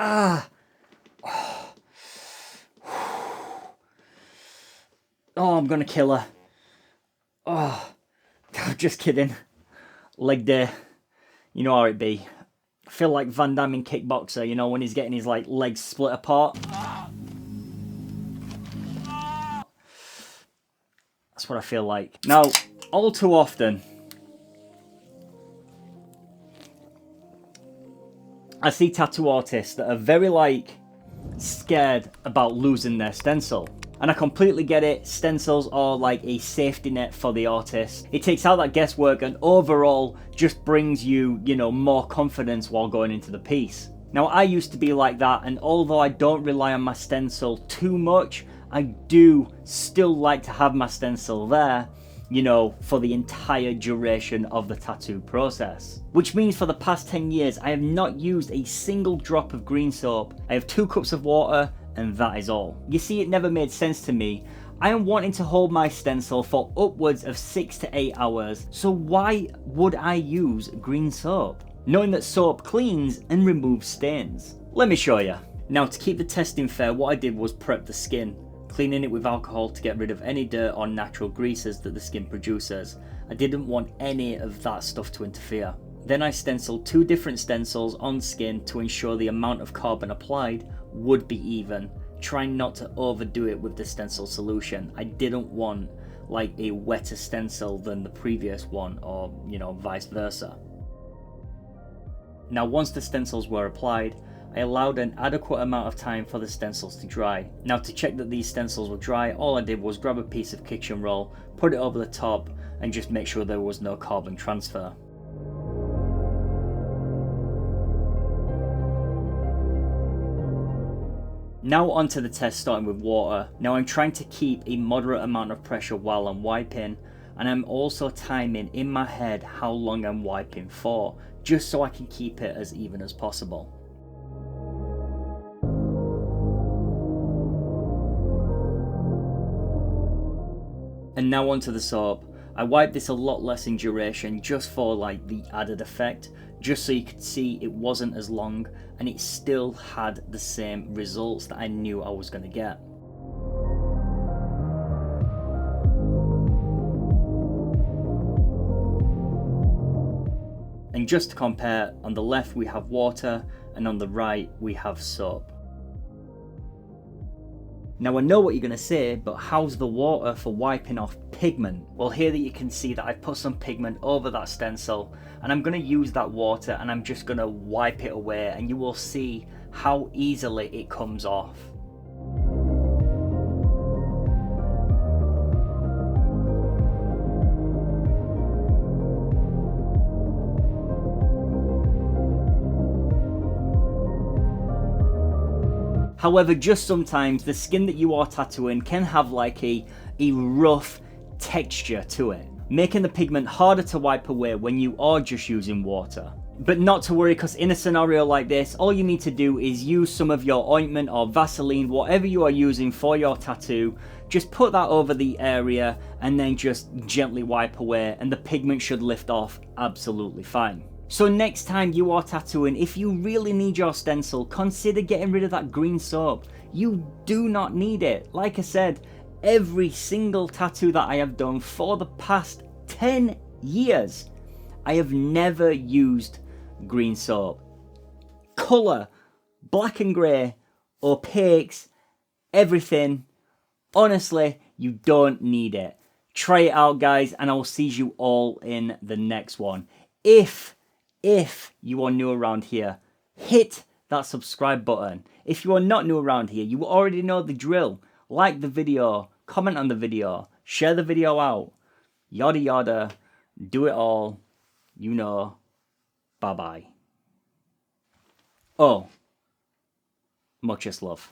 Ah. Oh, I'm gonna kill her. Oh, just kidding. Leg day. You know how it be. I feel like Van Damme in Kickboxer, you know, when he's getting his like legs split apart. That's what I feel like. Now, all too often, I see tattoo artists that are very like scared about losing their stencil. And I completely get it. Stencils are like a safety net for the artist. It takes out that guesswork and overall just brings you, you know, more confidence while going into the piece. Now, I used to be like that, and although I don't rely on my stencil too much, I do still like to have my stencil there, you know, for the entire duration of the tattoo process. Which means for the past 10 years, I have not used a single drop of green soap. I have 2 cups of water, and that is all. You see, it never made sense to me. I am wanting to hold my stencil for upwards of 6 to 8 hours, so why would I use green soap? Knowing that soap cleans and removes stains. Let me show you. Now, to keep the testing fair, what I did was prep the skin, cleaning it with alcohol to get rid of any dirt or natural greases that the skin produces. I didn't want any of that stuff to interfere. Then I stenciled 2 different stencils on skin to ensure the amount of carbon applied would be even, trying not to overdo it with the stencil solution. I didn't want like a wetter stencil than the previous one, or you know, vice versa. Now, once the stencils were applied, I allowed an adequate amount of time for the stencils to dry. Now, to check that these stencils were dry, all I did was grab a piece of kitchen roll, put it over the top, and just make sure there was no carbon transfer. Now onto the test, starting with water. Now I'm trying to keep a moderate amount of pressure while I'm wiping, and I'm also timing in my head how long I'm wiping for, just so I can keep it as even as possible. And now onto the soap. I wiped this a lot less in duration just for like the added effect, just so you could see it wasn't as long and it still had the same results that I knew I was going to get. And just to compare, on the left we have water and on the right we have soap. Now I know what you're going to say, but how's the water for wiping off pigment? Well, here that you can see that I've put some pigment over that stencil, and I'm going to use that water and I'm just going to wipe it away, and you will see how easily it comes off. However, just sometimes the skin that you are tattooing can have like a rough texture to it, making the pigment harder to wipe away when you are just using water. But not to worry, because in a scenario like this, all you need to do is use some of your ointment or Vaseline, whatever you are using for your tattoo, just put that over the area and then just gently wipe away, and the pigment should lift off absolutely fine. So next time you are tattooing, if you really need your stencil, consider getting rid of that green soap. You do not need it. Like I said, every single tattoo that I have done for the past 10 years, I have never used green soap. Colour, black and grey, opaques, everything. Honestly, you don't need it. Try it out, guys, and I will see you all in the next one. If you are new around here, hit that subscribe button. If you are not new around here, you already know the drill. Like the video, comment on the video, share the video out, yada yada, do it all, you know. Bye bye. Oh, muchas love.